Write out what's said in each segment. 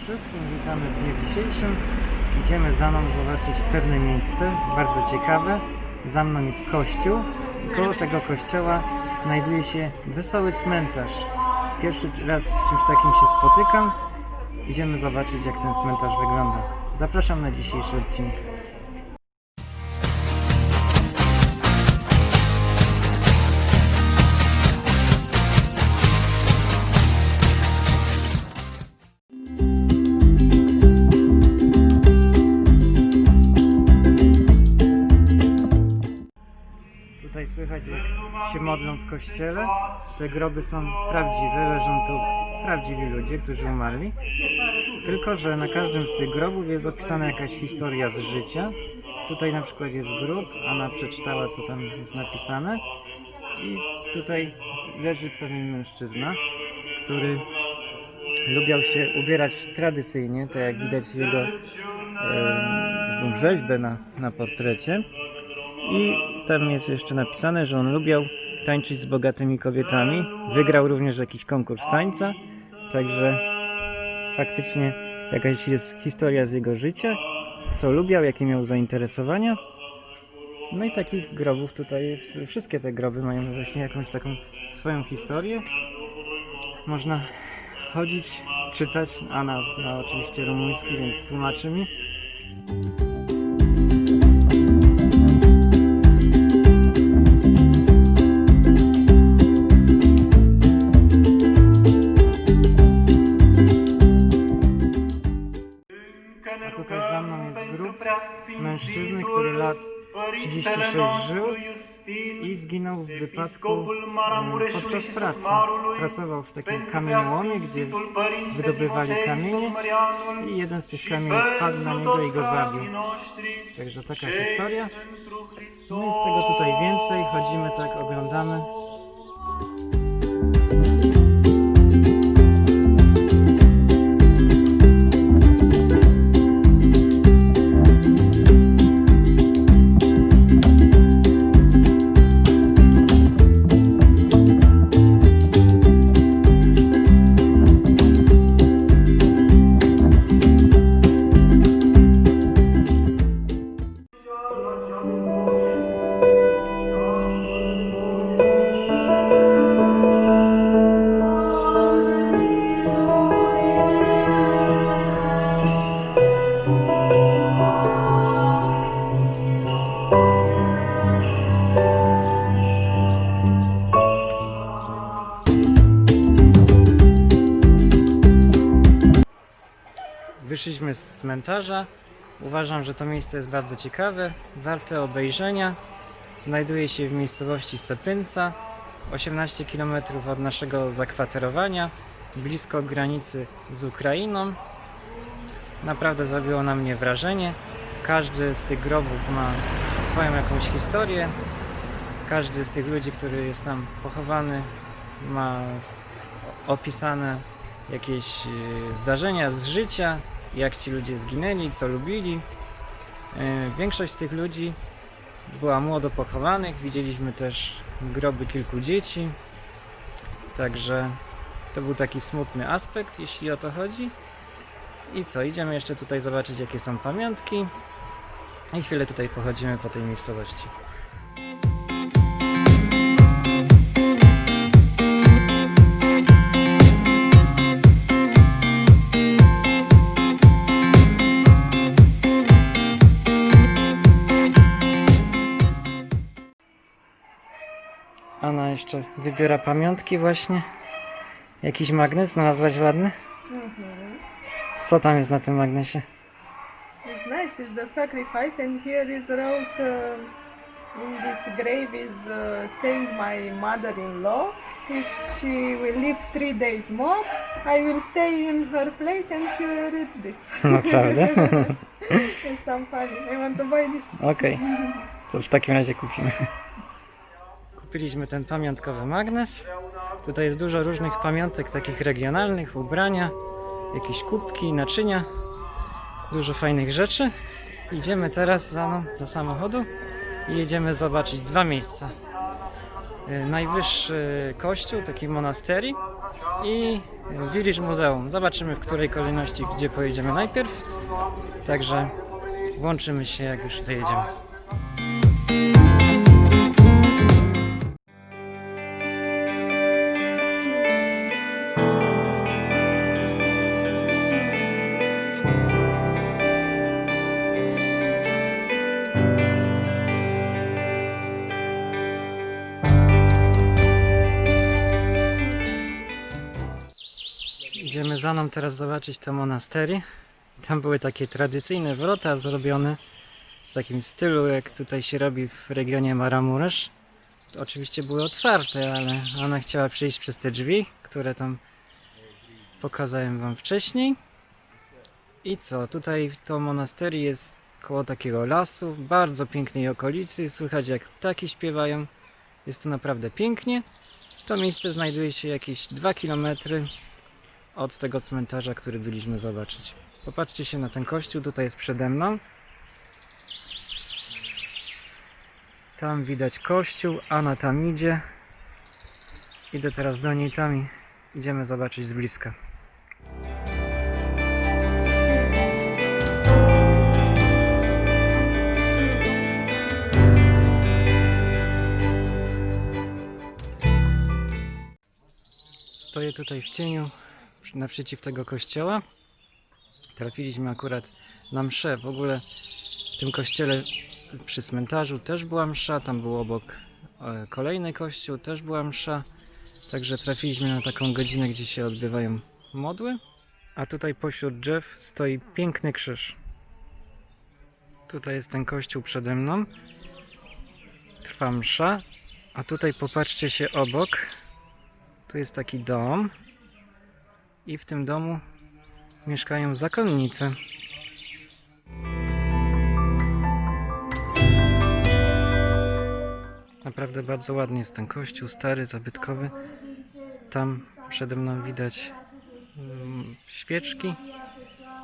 wszystkim, witamy w dniu dzisiejszym. Idziemy za mną zobaczyć pewne miejsce, bardzo ciekawe. Za mną jest kościół i koło tego kościoła znajduje się wesoły cmentarz. Pierwszy raz w czymś takim się spotykam. Idziemy zobaczyć, jak ten cmentarz wygląda. Zapraszam na dzisiejszy odcinek. Tutaj słychać, jak się modlą w kościele. Te groby są prawdziwe, leżą tu prawdziwi ludzie, którzy umarli. Tylko że na każdym z tych grobów jest opisana jakaś historia z życia. Tutaj na przykład jest grób, Anna przeczytała, co tam jest napisane. I tutaj leży pewien mężczyzna, który lubiał się ubierać tradycyjnie, tak jak widać z jego rzeźbę na portrecie. I tam jest jeszcze napisane, że on lubiał tańczyć z bogatymi kobietami. Wygrał również jakiś konkurs tańca. Także faktycznie jakaś jest historia z jego życia. Co lubiał, jakie miał zainteresowania. No i takich grobów tutaj jest. Wszystkie te groby mają właśnie jakąś taką swoją historię. Można chodzić, czytać. Anna zna oczywiście rumuński, więc tłumaczy mi. A tutaj za mną jest grób mężczyzny, który lat 36 żył i zginął w wypadku podczas pracy. Pracował w takim kamieniołomie, gdzie wydobywali kamienie i jeden z tych kamieni spadł na niego i go zabił. Także taka historia. No i z tego tutaj więcej. Chodzimy tak, oglądamy. Wyszliśmy z cmentarza. Uważam, że to miejsce jest bardzo ciekawe, warte obejrzenia. Znajduje się w miejscowości Sepynca, 18 km od naszego zakwaterowania, blisko granicy z Ukrainą. Naprawdę zrobiło na mnie wrażenie. Każdy z tych grobów ma swoją jakąś historię. Każdy z tych ludzi, który jest tam pochowany, ma opisane jakieś zdarzenia z życia, jak ci ludzie zginęli, co lubili. Większość z tych ludzi była młodo pochowanych. Widzieliśmy też groby kilku dzieci. Także to był taki smutny aspekt, jeśli o to chodzi. I co, idziemy jeszcze tutaj zobaczyć, jakie są pamiątki. I chwilę tutaj pochodzimy po tej miejscowości. Anna jeszcze wybiera pamiątki właśnie. Jakiś magnes znalazłaś ładny? Co tam jest na tym magnesie? It's nice, it's the sacrifice, and here is wrote in this grave is staying my mother-in-law. If she will live 3 days more, I will stay in her place and she will read this. Naprawdę? It's some funny. I want to buy this. Okej, to w takim razie kupimy. Kupiliśmy ten pamiątkowy magnes. Tutaj jest dużo różnych pamiątek, takich regionalnych, ubrania, jakieś kubki, naczynia. Dużo fajnych rzeczy. Idziemy teraz za mną do samochodu i jedziemy zobaczyć dwa miejsca. Najwyższy kościół, taki monastery, i Village Muzeum. Zobaczymy w której kolejności, gdzie pojedziemy najpierw. Także łączymy się, jak już tutaj jedziemy. Idziemy za mną teraz zobaczyć to monastery. Tam były takie tradycyjne wrota zrobione w takim stylu, jak tutaj się robi w regionie Maramuresh. Oczywiście były otwarte, ale ona chciała przejść przez te drzwi, które tam pokazałem wam wcześniej. I co? Tutaj to monastery jest koło takiego lasu, w bardzo pięknej okolicy. Słychać jak ptaki śpiewają. Jest tu naprawdę pięknie. To miejsce znajduje się jakieś 2 km od tego cmentarza, który byliśmy zobaczyć. Popatrzcie się na ten kościół, tutaj jest przede mną. Tam widać kościół, Anna tam idzie. Idę teraz do niej tam i idziemy zobaczyć z bliska. Stoję tutaj w cieniu naprzeciw tego kościoła. Trafiliśmy akurat na mszę. W ogóle w tym kościele przy cmentarzu też była msza. Tam był obok kolejny kościół, też była msza. Także trafiliśmy na taką godzinę, gdzie się odbywają modły. A tutaj pośród drzew stoi piękny krzyż. Tutaj jest ten kościół przede mną. Trwa msza. A tutaj popatrzcie się obok. Tu jest taki dom. I w tym domu mieszkają zakonnice. Naprawdę bardzo ładny jest ten kościół, stary, zabytkowy. Tam przede mną widać świeczki.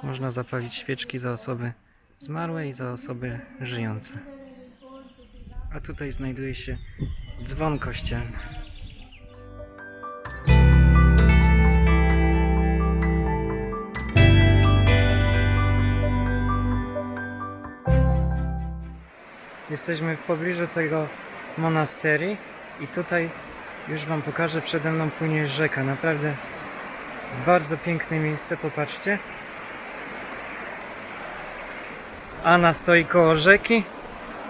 Można zapalić świeczki za osoby zmarłe i za osoby żyjące. A tutaj znajduje się dzwon kościelny. Jesteśmy w pobliżu tego monastery i tutaj już wam pokażę, przede mną płynie rzeka. Naprawdę bardzo piękne miejsce, popatrzcie. Anna stoi koło rzeki.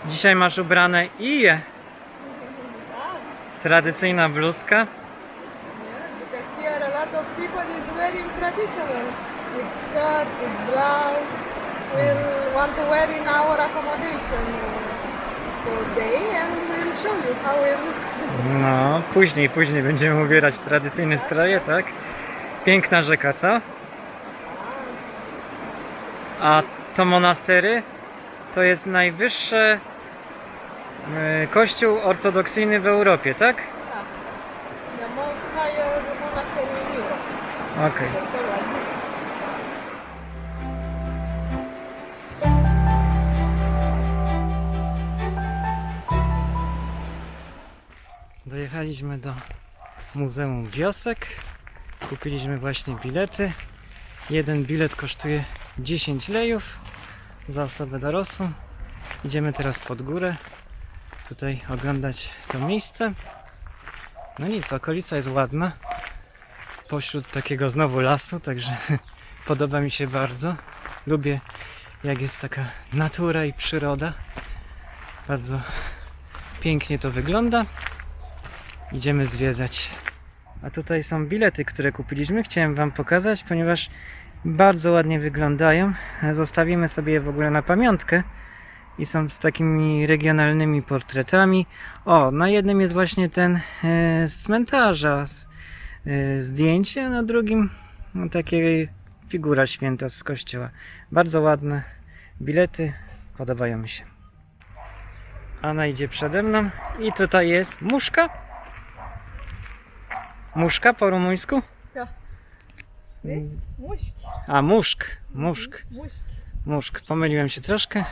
Dzisiaj masz ubrane ije. Tradycyjna bluzka. Because here a lot of people is wearing traditional. With skirt, with blouse. We'll want to wear in our accommodation today and we'll show you how we look. No, później będziemy ubierać tradycyjne stroje, tak? Piękna rzeka, co? A to monastery to jest najwyższy kościół ortodoksyjny w Europie, tak? The most higher monastery in Europe. Okej. Dojechaliśmy do Muzeum Wiosek. Kupiliśmy właśnie bilety. Jeden bilet kosztuje 10 lejów za osobę dorosłą. Idziemy teraz pod górę. Tutaj oglądać to miejsce. No nic, okolica jest ładna. Pośród takiego znowu lasu, także podoba mi się bardzo. Lubię, jak jest taka natura i przyroda. Bardzo pięknie to wygląda. Idziemy zwiedzać. A tutaj są bilety, które kupiliśmy. Chciałem wam pokazać, ponieważ bardzo ładnie wyglądają. Zostawimy sobie je w ogóle na pamiątkę. I są z takimi regionalnymi portretami. O, na jednym jest właśnie ten z cmentarza zdjęcie, a na drugim no, takie figura święta z kościoła. Bardzo ładne bilety, podobają mi się. Anna idzie przede mną i tutaj jest muszka. Muszka po rumuńsku? Co? Muszk. A, muszk. Muszk. Muszk. Muszk. Pomyliłem się troszkę.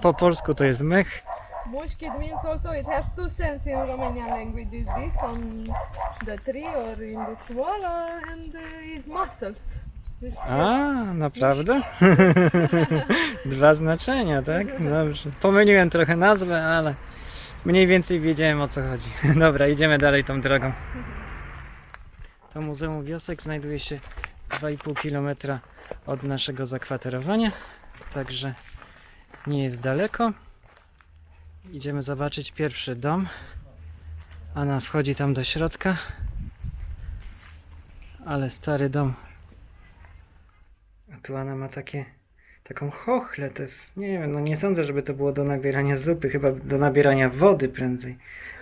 Po polsku to jest mech. Mushkit means also it has two sense in Romanian language. Is this on the tree or in this wall and his muscles. A, naprawdę? Dwa znaczenia, tak? Dobrze. Pomyliłem trochę nazwę, ale mniej więcej wiedziałem, o co chodzi. Dobra, idziemy dalej tą drogą. To Muzeum Wiosek znajduje się 2,5 km od naszego zakwaterowania, także nie jest daleko. Idziemy zobaczyć pierwszy dom. Anna wchodzi tam do środka, ale stary dom. A tu Anna ma taką chochlę, to jest, nie wiem, no nie sądzę, żeby to było do nabierania zupy, chyba do nabierania wody prędzej.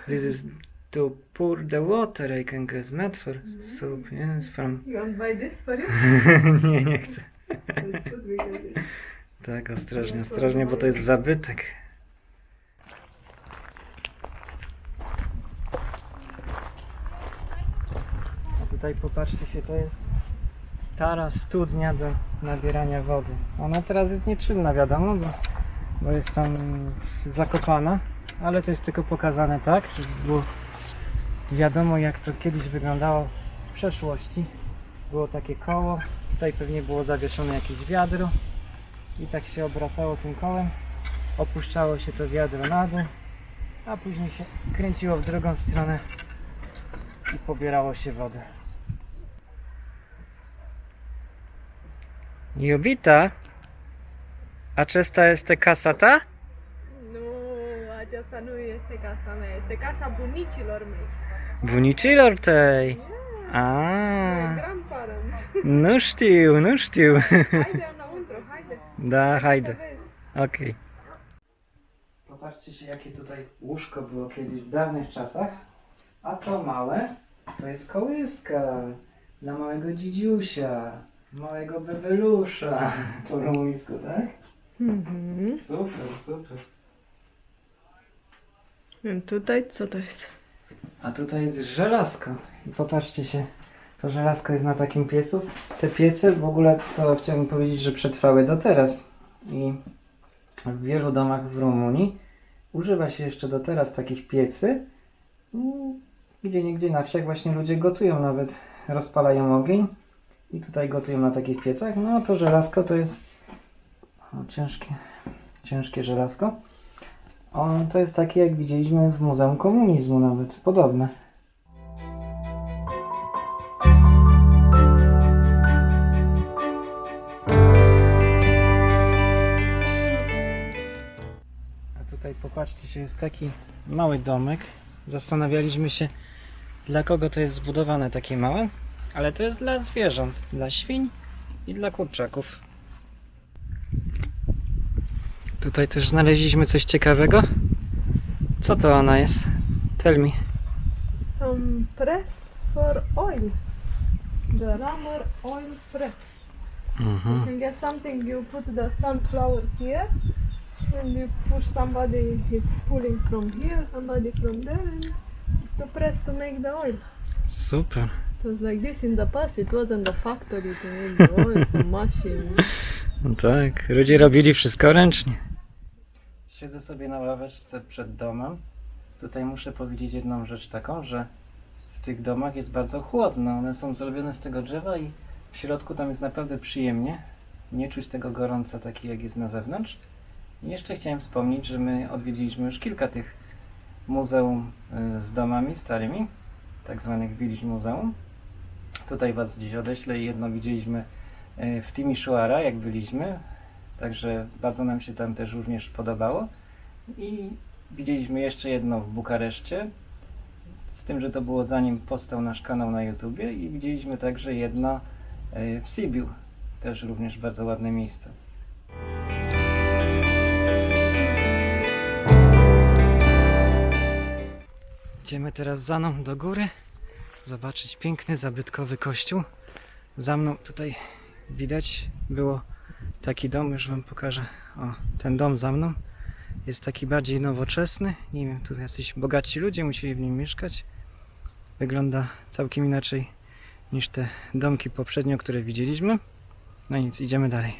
This is to pour the water, I can guess, not for soup, yes, from... You want buy this for you? Nie chcę. It's good because it's Tak, ostrożnie, ostrożnie, bo to jest zabytek. A tutaj popatrzcie się, to jest stara studnia do nabierania wody. Ona teraz jest nieczynna, wiadomo, bo jest tam zakopana, ale to jest tylko pokazane tak, żeby było wiadomo, jak to kiedyś wyglądało w przeszłości. Było takie koło, tutaj pewnie było zawieszone jakieś wiadro i tak się obracało tym kołem, opuszczało się to wiadro na dół, a później się kręciło w drugą stronę i pobierało się wodę. Iubita, aceasta este casa ta? Nu, aceasta nu este casa mea, este casa bunicilor mei. Bunicilor tăi. My A, grandparents. nu știu. Haide înăuntru, haide. Da, Să haide. vezi. Okej. Popatrzcie się, jakie tutaj łóżko było kiedyś w dawnych czasach. A to małe, to jest kołyska dla małego dzidziusia, małego bebelusza po rumuńsku, tak? Super, super. I tutaj co to jest? A tutaj jest żelazko. I popatrzcie się, to żelazko jest na takim piecu. Te piece w ogóle to chciałbym powiedzieć, że przetrwały do teraz. I w wielu domach w Rumunii używa się jeszcze do teraz takich piecy. Gdzie niegdzie na wsiach właśnie ludzie gotują, nawet rozpalają ogień. I tutaj gotują na takich piecach. No to żelazko to jest ciężkie żelazko. To jest takie, jak widzieliśmy w Muzeum Komunizmu nawet, podobne. A tutaj popatrzcie się, jest taki mały domek. Zastanawialiśmy się, dla kogo to jest zbudowane takie małe, ale to jest dla zwierząt, dla świń i dla kurczaków. Tutaj też znaleźliśmy coś ciekawego. Co to ona jest? Tell me. Some press for oil. The Rammer oil press. You can get something, you put the sunflower here and you push somebody is pulling from here, somebody from there and it's to press to make the oil. Super. It was like this in the past, it wasn't the factory to make the oil, the machine. No tak, ludzie robili wszystko ręcznie. Siedzę sobie na ławeczce przed domem. Tutaj muszę powiedzieć jedną rzecz taką, że w tych domach jest bardzo chłodno. One są zrobione z tego drzewa i w środku tam jest naprawdę przyjemnie. Nie czuć tego gorąca taki jak jest na zewnątrz. I jeszcze chciałem wspomnieć, że my odwiedziliśmy już kilka tych muzeum z domami starymi, tak zwanych Village Muzeum. Tutaj Was gdzieś odeślę i jedno widzieliśmy w Timișoara, jak byliśmy. Także bardzo nam się tam też również podobało. I widzieliśmy jeszcze jedno w Bukareszcie, z tym, że to było zanim powstał nasz kanał na YouTubie, i widzieliśmy także jedno w Sibiu, też również bardzo ładne miejsce. Idziemy teraz za mną do góry, zobaczyć piękny, zabytkowy kościół. Za mną tutaj widać było taki dom, już Wam pokażę. O, ten dom za mną jest taki bardziej nowoczesny. Nie wiem, tu jacyś bogaci ludzie musieli w nim mieszkać. Wygląda całkiem inaczej niż te domki poprzednio, które widzieliśmy. No nic, idziemy dalej.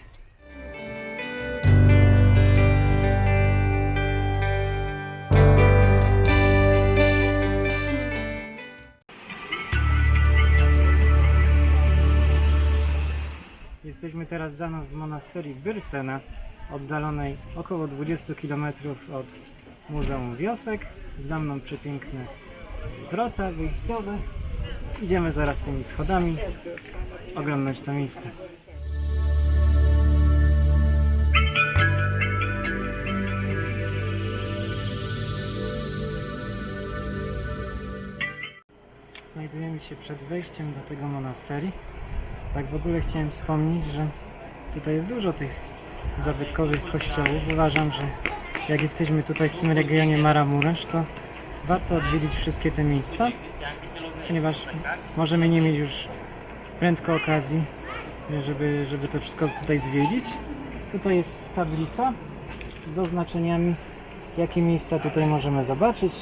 Jesteśmy teraz za mną w monasterii Byrsena, oddalonej około 20 km od Muzeum Wiosek. Za mną przepiękne wrota wyjściowe. Idziemy zaraz tymi schodami oglądać to miejsce. Znajdujemy się przed wejściem do tego monasterii. Tak w ogóle chciałem wspomnieć, że tutaj jest dużo tych zabytkowych kościołów. Uważam, że jak jesteśmy tutaj w tym regionie Maramuresh, to warto odwiedzić wszystkie te miejsca, ponieważ możemy nie mieć już prędko okazji, żeby to wszystko tutaj zwiedzić. Tutaj jest tablica z oznaczeniami, jakie miejsca tutaj możemy zobaczyć.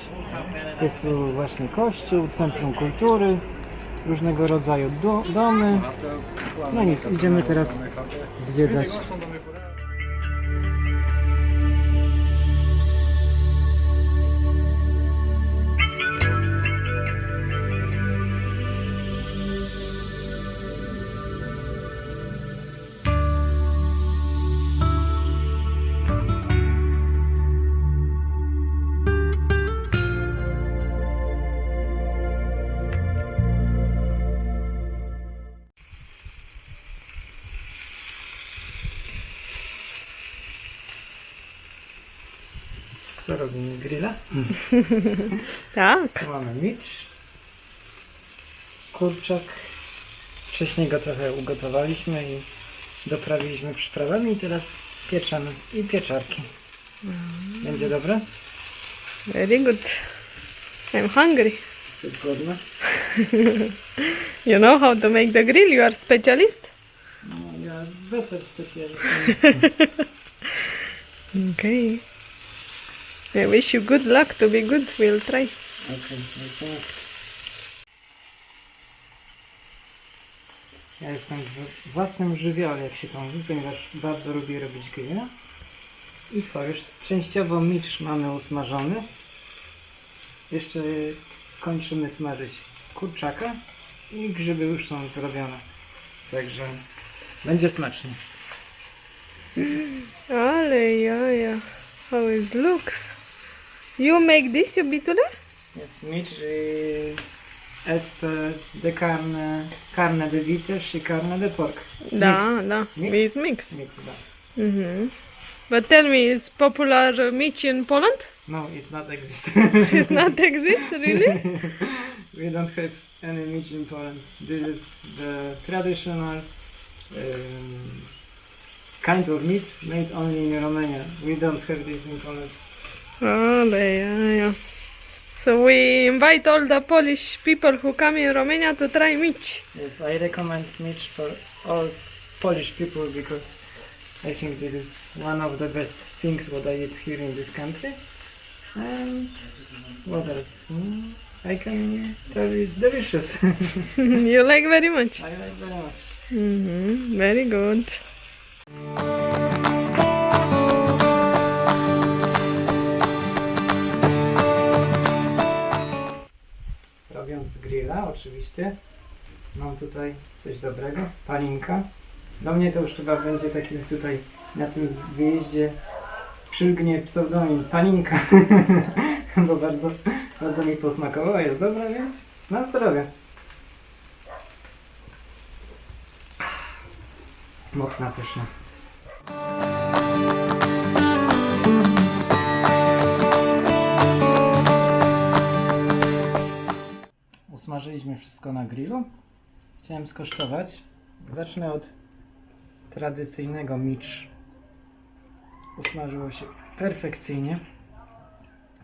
Jest tu właśnie kościół, centrum kultury, różnego rodzaju domy. No nic, idziemy teraz zwiedzać. Co robimy? Grilla? Tak. Mamy micz, kurczak. Wcześniej go trochę ugotowaliśmy i doprawiliśmy przyprawami i teraz pieczemy. I pieczarki. Będzie dobre? Very good. I'm hungry. Jest głodne? You know how to make the grill? You are specialist? No, ja better specjalnie. Okay. I wish you good luck to be good. We'll try. Okej, ja jestem w własnym żywiole, jak się to mówi, ponieważ bardzo lubię robić grilla. I co, już częściowo micz mamy usmażony. Jeszcze kończymy smażyć kurczaka i grzyby już są zrobione. Także będzie smacznie. Ale jaja. How it looks. You make this, you bitule? Jest micz este de carne de vites y carne de porc. Da, Mix. da. Mix? With mix. Mix, da. But tell me, is popular meat in Poland? No, it's not exist. It's not exist, really? We don't have any meat in Poland. This is the traditional kind of meat made only in Romania. We don't have this in Poland. Ale jaja. So we invite all the Polish people who come in Romania to try meat. Yes, I recommend meat for all Polish people because I think this is one of the best things what I eat here in this country. And what else? I can tell you it's delicious. You like very much. I like very much. Very good. Robiąc grilla oczywiście mam tutaj coś dobrego, palinka. Do mnie to już chyba będzie taki tutaj na tym wyjeździe przylgnie pseudonim palinka, bo bardzo mi posmakowała, jest dobra, więc na zdrowie. Mocna, pyszna. Usmażyliśmy wszystko na grillu. Chciałem skosztować. Zacznę od tradycyjnego micz. Usmażyło się perfekcyjnie.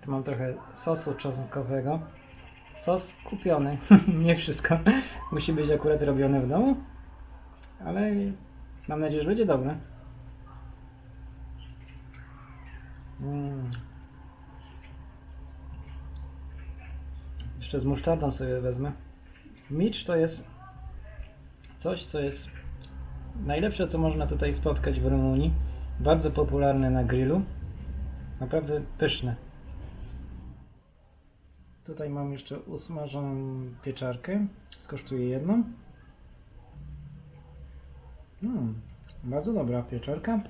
Tu mam trochę sosu czosnkowego. Sos kupiony. Nie wszystko musi być akurat robione w domu. Ale mam nadzieję, że będzie dobre. Jeszcze z musztardą sobie wezmę. Micz to jest coś, co jest najlepsze, co można tutaj spotkać w Rumunii. Bardzo popularne na grillu. Naprawdę pyszne. Tutaj mam jeszcze usmażoną pieczarkę. Skosztuję jedną. Bardzo dobra pieczarka.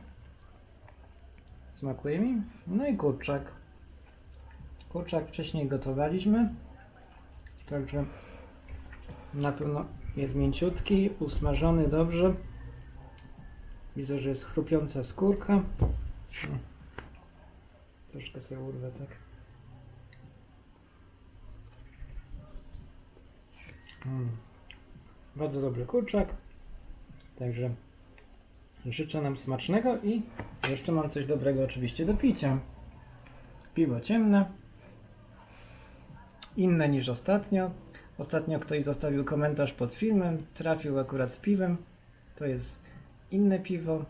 Smakuje mi. No i kurczak. Kurczak wcześniej gotowaliśmy. Także na pewno jest mięciutki, usmażony dobrze. Widzę, że jest chrupiąca skórka. Troszkę sobie urwę, tak. Bardzo dobry kurczak. Także życzę nam smacznego i jeszcze mam coś dobrego oczywiście do picia. Piwo ciemne. Inne niż ostatnio. Ostatnio ktoś zostawił komentarz pod filmem. Trafił akurat z piwem. To jest inne piwo.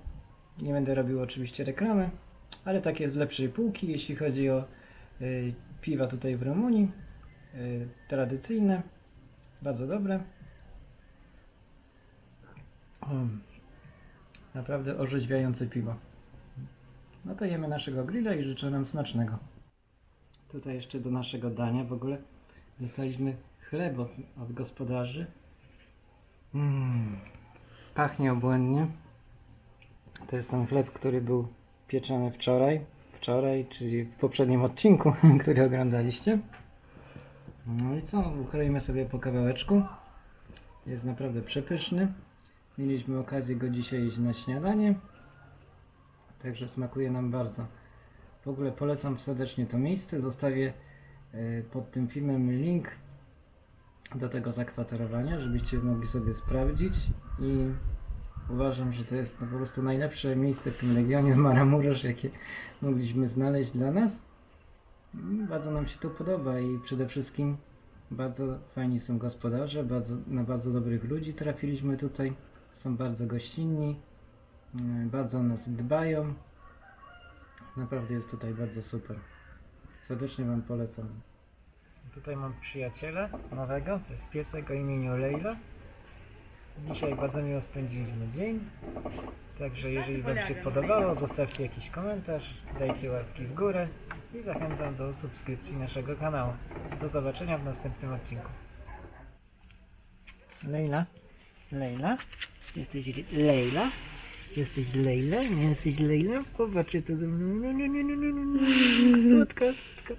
Nie będę robił oczywiście reklamy, ale takie z lepszej półki, jeśli chodzi o piwa tutaj w Rumunii. Tradycyjne. Bardzo dobre. Naprawdę orzeźwiające piwo. No to jemy naszego grilla i życzę nam smacznego. Tutaj jeszcze do naszego dania w ogóle dostaliśmy chleb od gospodarzy. Pachnie obłędnie. To jest ten chleb, który był pieczony wczoraj, czyli w poprzednim odcinku, który oglądaliście. No i co? Ukroimy sobie po kawałeczku. Jest naprawdę przepyszny. Mieliśmy okazję go dzisiaj jeść na śniadanie. Także smakuje nam bardzo. W ogóle polecam serdecznie to miejsce. Zostawię pod tym filmem link do tego zakwaterowania, żebyście mogli sobie sprawdzić. I uważam, że to jest po prostu najlepsze miejsce w tym regionie w Maramureż, jakie mogliśmy znaleźć dla nas. Bardzo nam się to podoba i przede wszystkim bardzo fajni są gospodarze, na bardzo dobrych ludzi trafiliśmy tutaj. Są bardzo gościnni, bardzo o nas dbają. Naprawdę jest tutaj bardzo super. Serdecznie Wam polecam. Tutaj mam przyjaciela nowego, to jest piesek o imieniu Leila. Dzisiaj bardzo miło spędziliśmy dzień. Także jeżeli Wam się podobało, zostawcie jakiś komentarz, dajcie łapki w górę i zachęcam do subskrypcji naszego kanału. Do zobaczenia w następnym odcinku. Leila? Leila? Jesteś Leila? Jesteś Leila? Nie jesteś Leila? Popatrzcie to ze mną. Słodka, słodka.